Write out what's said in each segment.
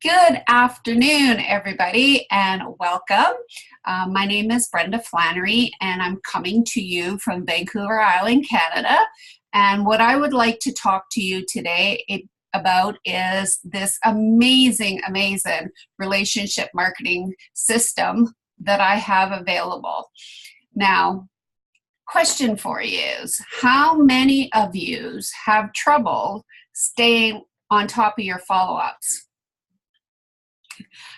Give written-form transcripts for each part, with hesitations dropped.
Good afternoon, everybody, and welcome. My name is Brenda Flannery, and I'm coming to you from Vancouver Island, Canada. And what I would like to talk to you today about is this amazing relationship marketing system that I have available. Now, question for you is, how many of you have trouble staying on top of your follow-ups?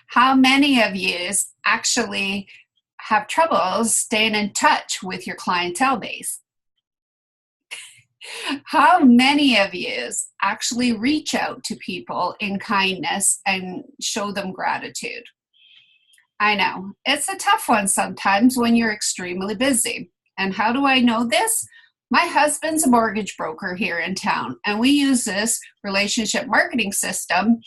How many of you actually have trouble staying in touch with your clientele base? How many of you actually reach out to people in kindness and show them gratitude? I know, it's a tough one sometimes when you're extremely busy. And how do I know this? My husband's a mortgage broker here in town, and we use this relationship marketing system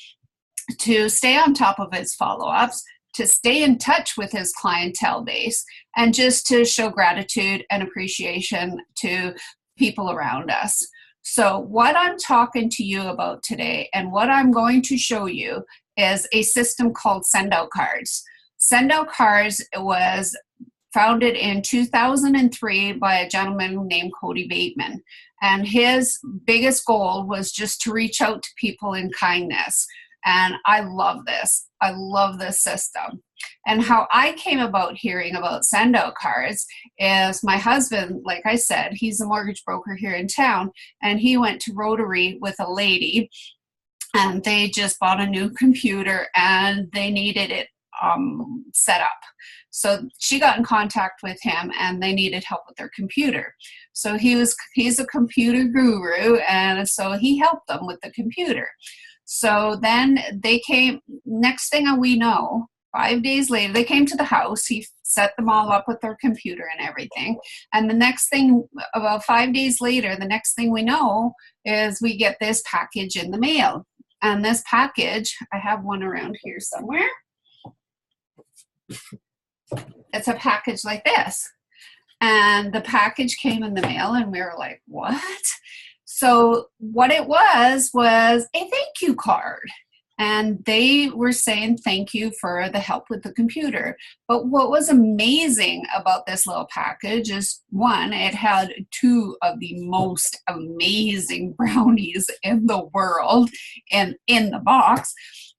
to stay on top of his follow-ups, to stay in touch with his clientele base, and just to show gratitude and appreciation to people around us. So what I'm talking to you about today and what I'm going to show you is a system called Send Out Cards. Send Out Cards was founded in 2003 by a gentleman named Cody Bateman. And his biggest goal was just to reach out to people in kindness. And I love this. I love this system. And how I came about hearing about Send Out Cards is my husband, like I said, he's a mortgage broker here in town, and he went to Rotary with a lady, and they just bought a new computer and they needed it set up. So she got in contact with him and they needed help with their computer. So he's a computer guru, and so he helped them with the computer. So then they came, next thing we know, 5 days later, they came to the house. He set them all up with their computer and everything. And the next thing, about 5 days later, the next thing we know is we get this package in the mail. And this package, I have one around here somewhere. It's a package like this. And the package came in the mail and we were like, what? So what it was a thank you card. And they were saying thank you for the help with the computer. But what was amazing about this little package is, one, it had two of the most amazing brownies in the world in the box.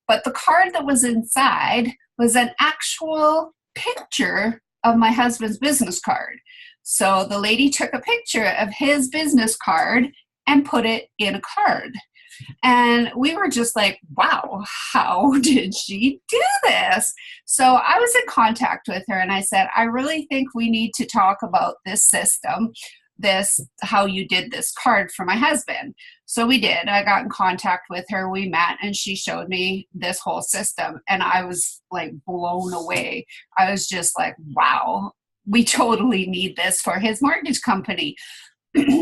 But the card that was inside was an actual picture of my husband's business card. So the lady took a picture of his business card and put it in a card. And we were just like, wow, how did she do this? So I was in contact with her and I said, I really think we need to talk about this system, how you did this card for my husband. So we did. I got in contact with her, we met, and she showed me this whole system. And I was like blown away. I was just like, wow, we totally need this for his mortgage company.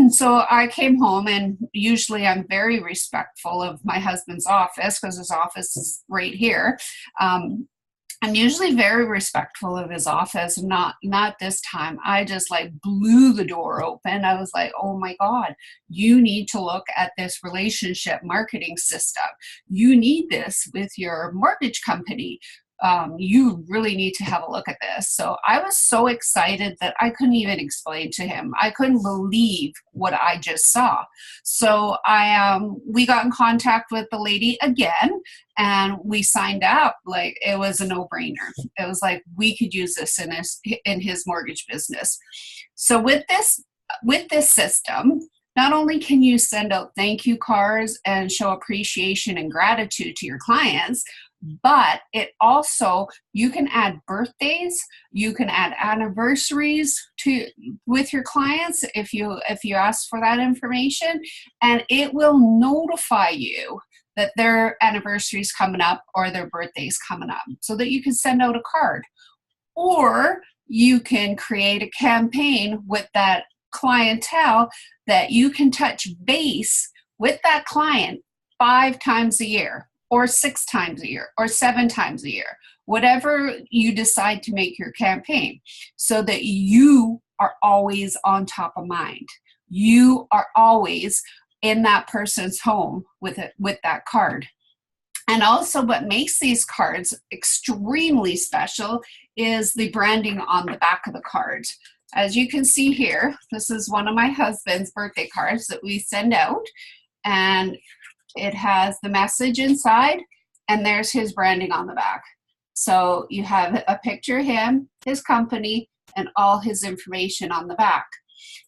So I came home, and usually I'm very respectful of my husband's office because his office is right here. I'm usually very respectful of his office. Not this time. I just like blew the door open. I was like, oh my God, you need to look at this relationship marketing system. You need this with your mortgage company. You really need to have a look at this. So I was so excited that I couldn't even explain to him. I couldn't believe what I just saw. So we got in contact with the lady again, and we signed up. Like, it was a no-brainer. It was like, we could use this in his mortgage business. So with this system, not only can you send out thank you cards and show appreciation and gratitude to your clients, but it also, you can add birthdays, you can add anniversaries with your clients if you ask for that information, and it will notify you that their anniversary is coming up or their birthday's coming up, so that you can send out a card. Or you can create a campaign with that clientele that you can touch base with that client 5 times a year, or 6 times a year, or 7 times a year, whatever you decide to make your campaign, so that you are always on top of mind. You are always in that person's home with that card. And also what makes these cards extremely special is the branding on the back of the card. As you can see here, this is one of my husband's birthday cards that we send out, and it has the message inside, and there's his branding on the back. So you have a picture of him, his company, and all his information on the back.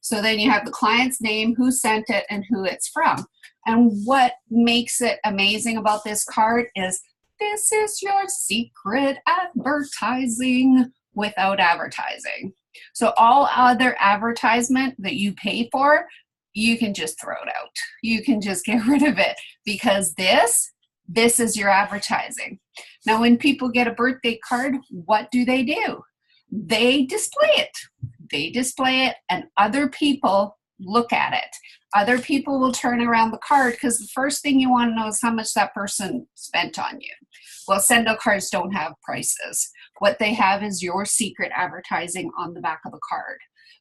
So then you have the client's name, who sent it, and who it's from. And what makes it amazing about this card is this is your secret advertising without advertising. So all other advertisement that you pay for, you can just throw it out. You can just get rid of it, because this is your advertising. Now, when people get a birthday card, what do? They display it. They display it, and other people look at it. Other people will turn around the card, because the first thing you want to know is how much that person spent on you. Well, send-out cards don't have prices. What they have is your secret advertising on the back of the card,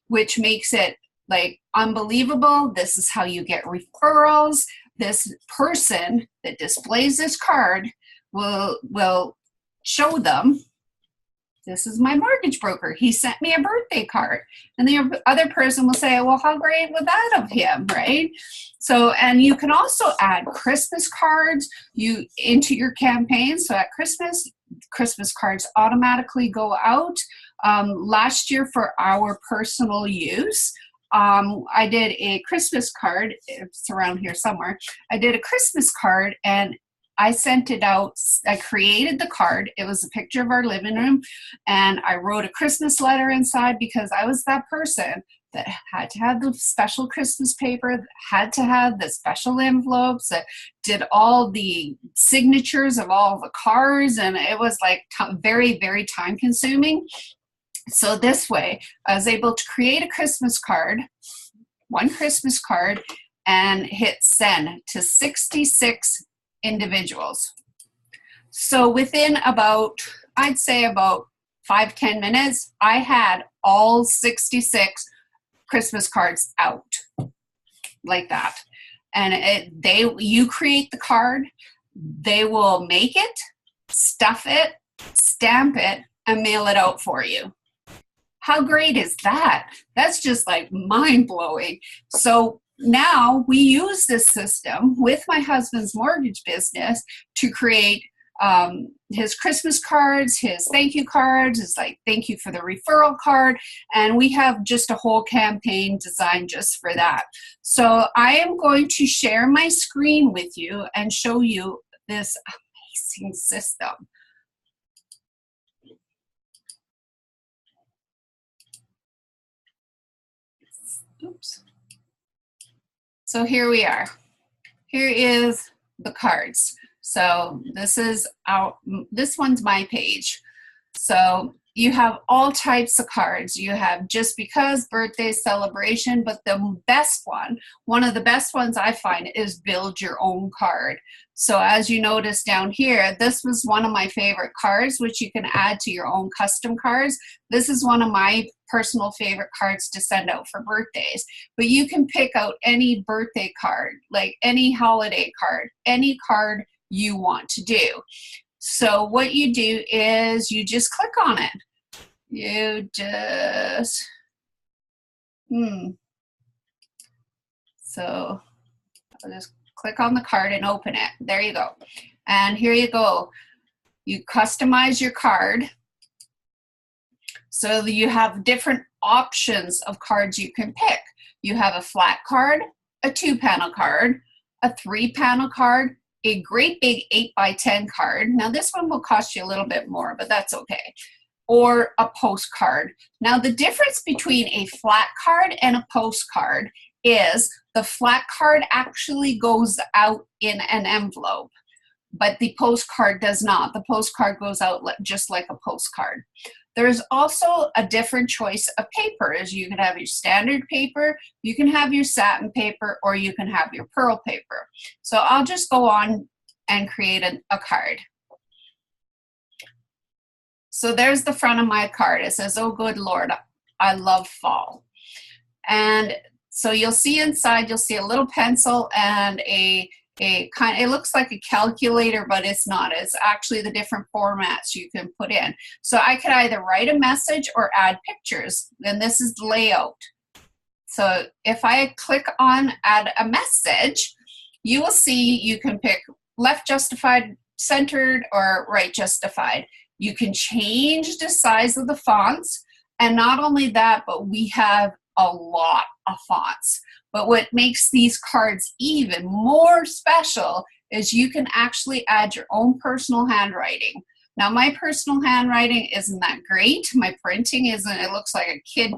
which makes it like unbelievable. This is how you get referrals. This person that displays this card will show them, this is my mortgage broker. He sent me a birthday card. And the other person will say, well, how great was that of him, right? So, and you can also add Christmas cards into your campaign. So at Christmas cards automatically go out. Last year, for our personal use, I did a Christmas card. It's around here somewhere. I did a Christmas card, and I sent it out. I created the card. It was a picture of our living room, and I wrote a Christmas letter inside, because I was that person that had to have the special Christmas paper, had to have the special envelopes, that did all the signatures of all the cards, and it was like very, very time consuming. So this way, I was able to create a Christmas card, one Christmas card, and hit send to 66 individuals. So within I'd say about 5-10 minutes, I had all 66 Christmas cards out like that. And you create the card, they will make it, stuff it, stamp it, and mail it out for you. How great is that? That's just like mind-blowing. So now we use this system with my husband's mortgage business to create his Christmas cards, his thank you cards, his like thank you for the referral card, and we have just a whole campaign designed just for that. So I am going to share my screen with you and show you this amazing system. Oops. So here we are. Here is the cards. So this one's my page. So you have all types of cards. You have just because, birthday, celebration, but the best one of the best ones I find is build your own card. So as you notice down here, this was one of my favorite cards, which you can add to your own custom cards. This is one of my personal favorite cards to send out for birthdays. But you can pick out any birthday card, like any holiday card, any card you want to do. So what you do is you just click on it. So I'll just click on the card and open it. There you go. And here you go. You customize your card. So you have different options of cards you can pick. You have a flat card, a 2-panel card, a 3-panel card, a great big 8x10 card. Now this one will cost you a little bit more, but that's okay. Or a postcard. Now the difference between a flat card and a postcard is the flat card actually goes out in an envelope, but the postcard does not. The postcard goes out just like a postcard. There's also a different choice of papers. You can have your standard paper, you can have your satin paper, or you can have your pearl paper. So I'll just go on and create a card. So there's the front of my card. It says, "Oh, good Lord, I love fall." And so you'll see inside, you'll see a little pencil and a it looks like a calculator, but it's not. It's actually the different formats you can put in. So I could either write a message or add pictures, and this is the layout. So if I click on add a message, you will see you can pick left justified, centered, or right justified. You can change the size of the fonts, and not only that, but we have a lot of fonts. But what makes these cards even more special is you can actually add your own personal handwriting. Now, my personal handwriting isn't that great. My printing isn't, it looks like a kid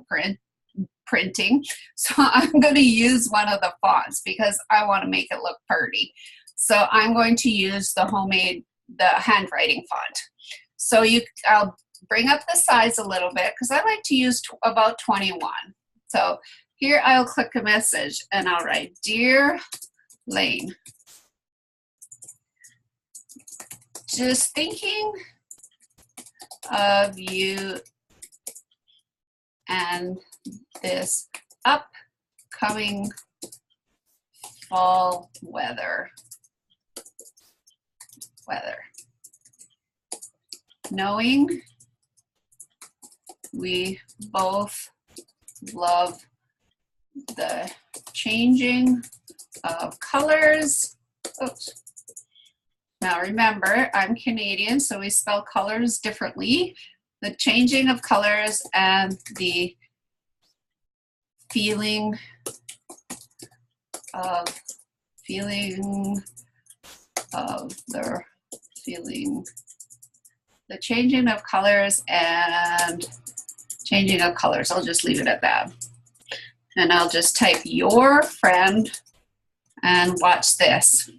printing. So I'm going to use one of the fonts because I want to make it look pretty. So I'm going to use the handwriting font. So I'll bring up the size a little bit because I like to use about 21. So here I'll click a message and I'll write, Dear Lane, just thinking of you and this upcoming fall weather. Knowing we both love the changing of colors. Oops. Now remember, I'm Canadian, so we spell colors differently. The changing of colors and the feeling of the changing of colors and changing of colors. I'll just leave it at that. And I'll just type your friend and watch this.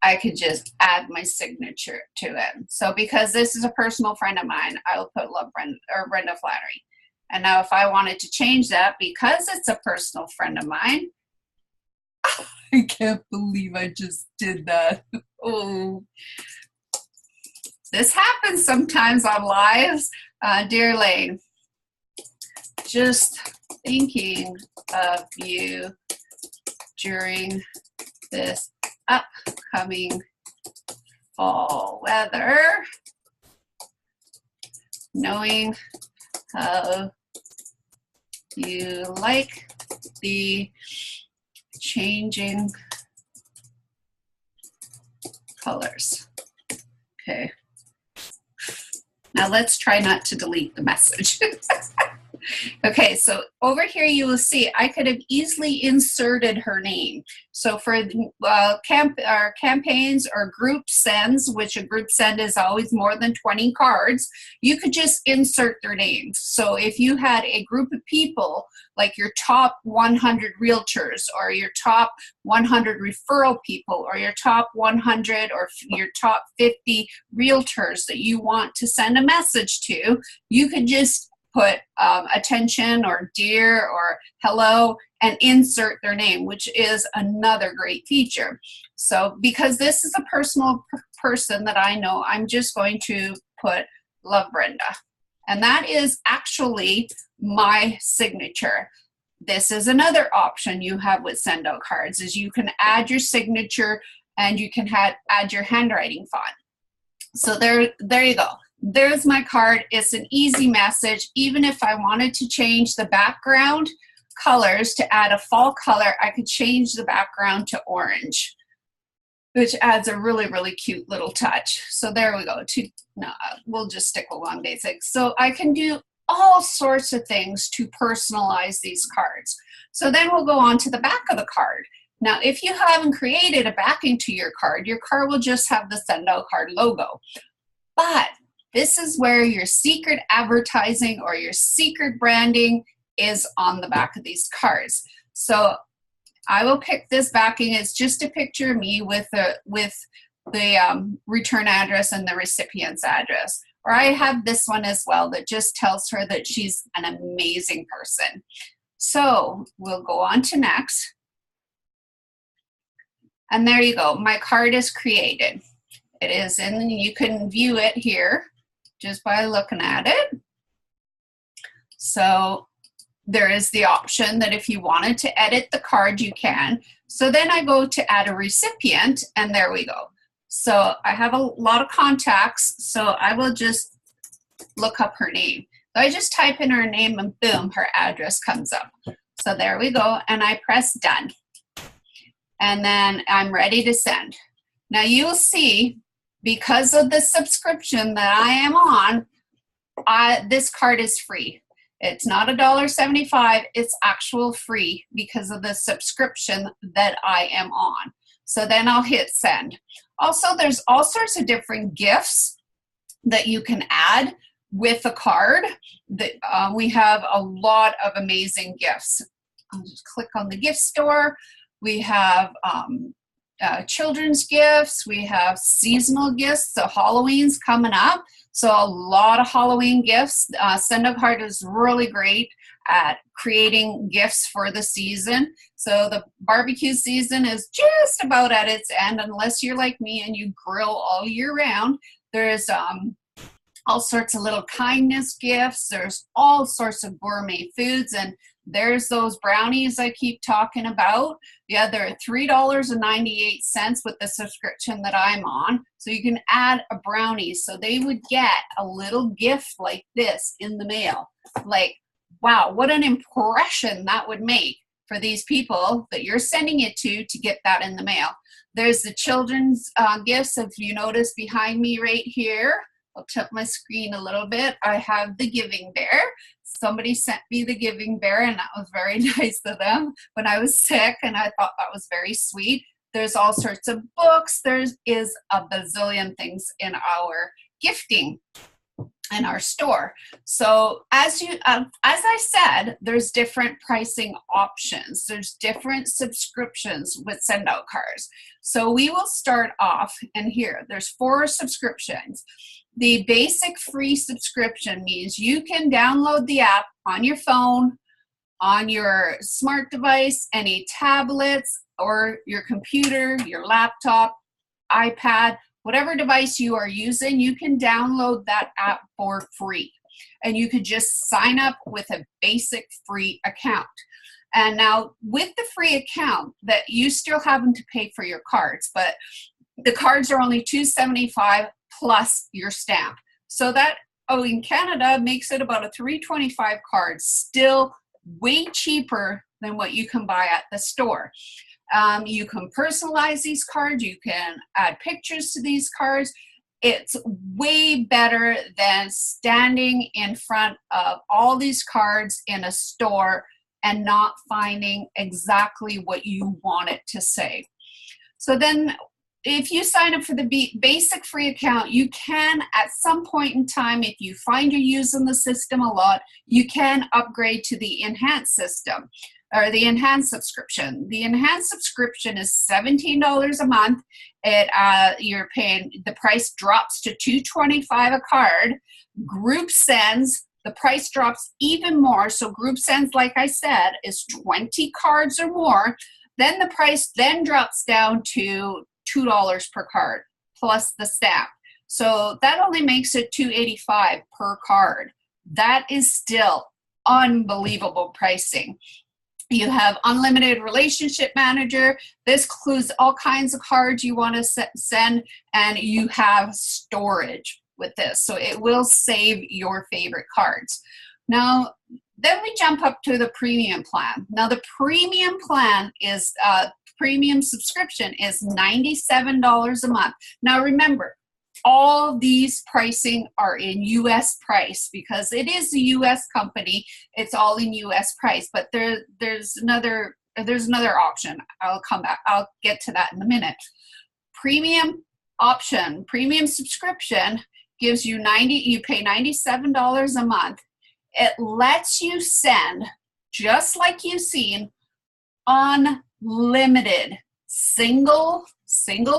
I could just add my signature to it. So because this is a personal friend of mine, I'll put Love Brenda or Brenda Flannery. And now if I wanted to change that because it's a personal friend of mine, I can't believe I just did that. Oh, this happens sometimes on lives. Dear Lane, just thinking of you during this upcoming fall weather, knowing how you like the changing colors. Okay. Now let's try not to delete the message. Okay, so over here you will see I could have easily inserted her name. So for campaigns or group sends, which a group send is always more than 20 cards, you could just insert their names. So if you had a group of people, like your top 100 realtors or your top 100 referral people or your top 100 or your top 50 realtors that you want to send a message to, you could just put attention or dear or hello and insert their name, which is another great feature. So because this is a personal person that I know, I'm just going to put Love Brenda. And that is actually my signature. This is another option you have with send out cards is you can add your signature and you can add your handwriting font. So there you go. There's my card. It's an easy message. Even if I wanted to change the background colors to add a fall color, I could change the background to orange, which adds a really, really cute little touch. So there we go. We'll just stick with one basic. So I can do all sorts of things to personalize these cards. So then we'll go on to the back of the card. Now, if you haven't created a backing to your card will just have the send out card logo. But this is where your secret advertising or your secret branding is on the back of these cards. So I will pick this backing. It's just a picture of me with the return address and the recipient's address. Or I have this one as well that just tells her that she's an amazing person. So we'll go on to next. And there you go. My card is created. It is in, you can view it here just by looking at it. So there is the option that if you wanted to edit the card, you can. So then I go to add a recipient, and there we go. So I have a lot of contacts, so I will just look up her name. So I just type in her name and boom, her address comes up. So there we go, and I press done. And then I'm ready to send. Now you'll see, because of the subscription that I am on, this card is free. It's not $1.75, it's actual free because of the subscription that I am on. So then I'll hit send. Also, there's all sorts of different gifts that you can add with a card. We have a lot of amazing gifts. I'll just click on the gift store. We have children's gifts. We have seasonal gifts. So Halloween's coming up. So a lot of Halloween gifts. Send a Card is really great at creating gifts for the season. So the barbecue season is just about at its end, unless you're like me and you grill all year round. There's all sorts of little kindness gifts. There's all sorts of gourmet foods, and there's those brownies I keep talking about. Yeah, they're $3.98 with the subscription that I'm on. So you can add a brownie. So they would get a little gift like this in the mail. Like, wow, what an impression that would make for these people that you're sending it to get that in the mail. There's the children's gifts. If you notice behind me right here, I'll tilt my screen a little bit. I have the Giving Bear. Somebody sent me the Giving Bear, and that was very nice of them when I was sick, and I thought that was very sweet. There's all sorts of books. There is a bazillion things in our gifting in our store. So as I said, there's different pricing options. There's different subscriptions with send out cards. So we will start off, and here there's 4 subscriptions. The basic free subscription means you can download the app on your phone, on your smart device, any tablets, or your computer, your laptop, iPad, whatever device you are using, you can download that app for free. And you could just sign up with a basic free account. And now with the free account, that you still having to pay for your cards, but the cards are only $2.75 plus your stamp. So that, in Canada, makes it about a $3.25 card, still way cheaper than what you can buy at the store. You can personalize these cards. You can add pictures to these cards. It's way better than standing in front of all these cards in a store and not finding exactly what you want it to say. So then if you sign up for the basic free account, you can, at some point in time, if you find you're using the system a lot, you can upgrade to the enhanced system or the enhanced subscription. The enhanced subscription is $17 a month. You're paying, the price drops to $2.25 a card. Group sends, the price drops even more. So group sends, like I said, is 20 cards or more. Then the price then drops down to $2 per card plus the stamp. So that only makes it $2.85 per card. That is still unbelievable pricing. You have unlimited relationship manager. This includes all kinds of cards you want to send, and you have storage with this. So it will save your favorite cards. Now, then we jump up to the premium plan. Now the premium plan is premium subscription is $97 a month. Now remember, all these pricing are in US price because it is a US company. It's all in US price, but there's another option. I'll come back. I'll get to that in a minute. Premium option, premium subscription gives you you pay $97 a month. It lets you send, just like you've seen, unlimited single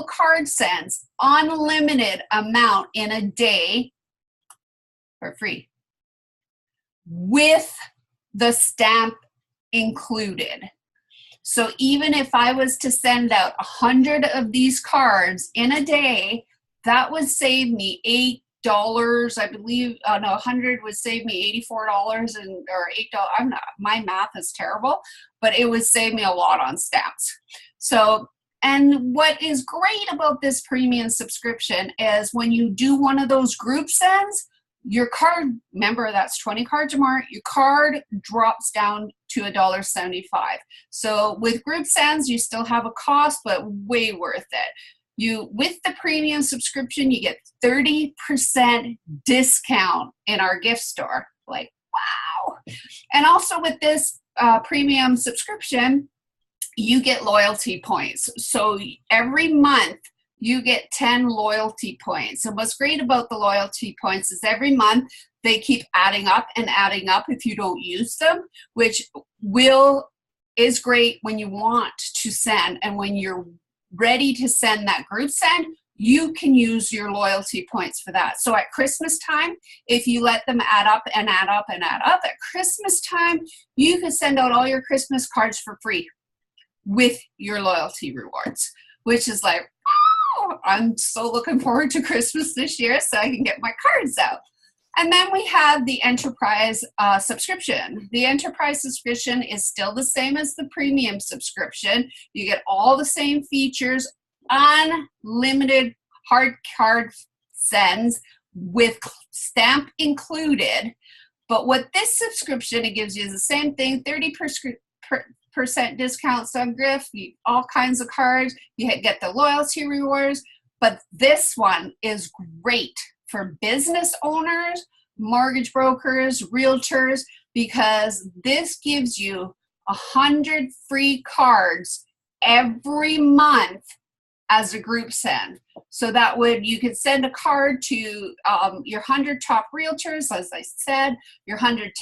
card sends, unlimited amount in a day for free with the stamp included. So even if I was to send out 100 of these cards in a day, that would save me I believe, no, 100 would save me $84 and or $8. I'm not, my math is terrible, but it would save me a lot on stamps. So, and what is great about this premium subscription is when you do one of those group sends, your card, remember that's 20 cards or more, your card drops down to $1.75. So with group sends, you still have a cost, but way worth it. With the premium subscription, you get 30% discount in our gift store. Like, wow. And also with this premium subscription, you get loyalty points. So every month you get 10 loyalty points. And what's great about the loyalty points is every month they keep adding up and adding up if you don't use them, which is great when you want to send. And when you're ready to send that group send, you can use your loyalty points for that. So at Christmas time, if you let them add up and add up and add up, at Christmas time, you can send out all your Christmas cards for free with your loyalty rewards, which is like, wow, I'm so looking forward to Christmas this year so I can get my cards out. And then we have the enterprise subscription. The enterprise subscription is still the same as the premium subscription. You get all the same features, unlimited hard card sends with stamp included. But what this subscription, it gives you the same thing, 30% discount sub-gift, all kinds of cards. You get the loyalty rewards. But this one is great for business owners, mortgage brokers, realtors, because this gives you 100 free cards every month as a group send. So that you could send a card to your 100 top realtors, as I said, your 100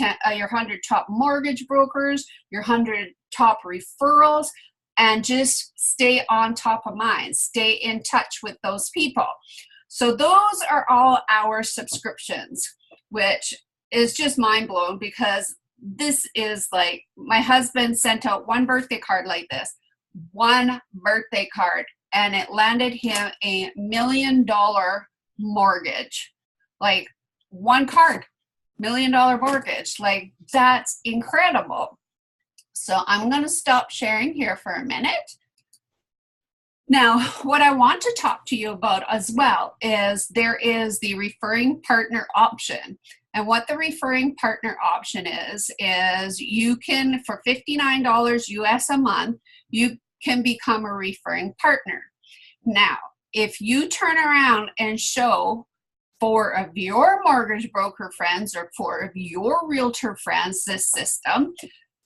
top mortgage brokers, your 100 top referrals, and just stay on top of mind. Stay in touch with those people. So those are all our subscriptions, which is just mind-blowing because this is like, my husband sent out one birthday card like this, one birthday card, and it landed him $1 million mortgage. Like one card, $1 million mortgage. Like that's incredible. So I'm going to stop sharing here for a minute. Now, what I want to talk to you about as well is there is the referring partner option. And what the referring partner option is you can, for $59 US a month, you can become a referring partner. Now, if you turn around and show 4 of your mortgage broker friends or 4 of your realtor friends this system,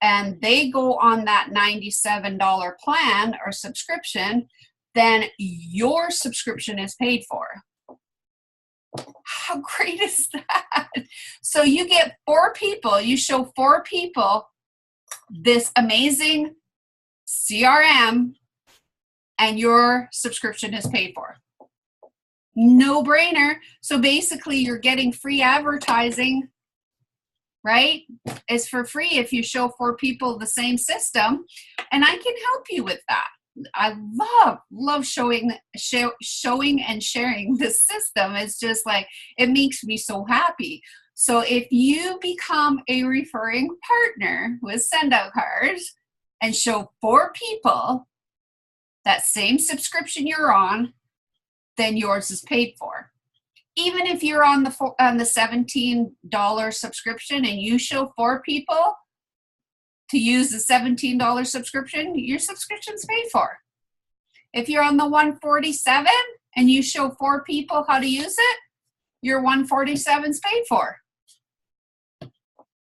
and they go on that $97 plan or subscription, then your subscription is paid for. How great is that? So you get 4 people, you show 4 people this amazing CRM, and your subscription is paid for. No brainer. So basically you're getting free advertising, right? It's for free if you show 4 people the same system, and I can help you with that. I love showing and sharing this system. It's just like, it makes me so happy. So if you become a referring partner with Send Out Cards and show 4 people that same subscription you're on, then yours is paid for. Even if you're on the $17 subscription and you show 4 people to use the $17 subscription, your subscription's paid for. If you're on the $147 and you show 4 people how to use it, your $147's paid for.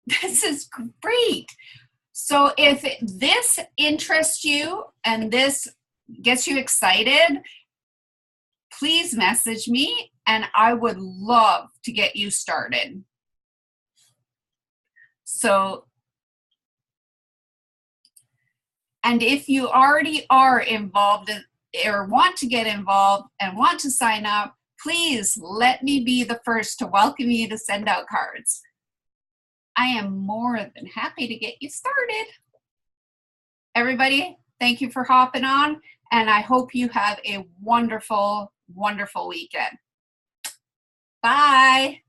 This is great. So if this interests you and this gets you excited, please message me and I would love to get you started. So, and if you already are involved or want to get involved and want to sign up, please let me be the first to welcome you to Send Out Cards. I am more than happy to get you started. Everybody, thank you for hopping on, and I hope you have a wonderful, wonderful weekend. Bye.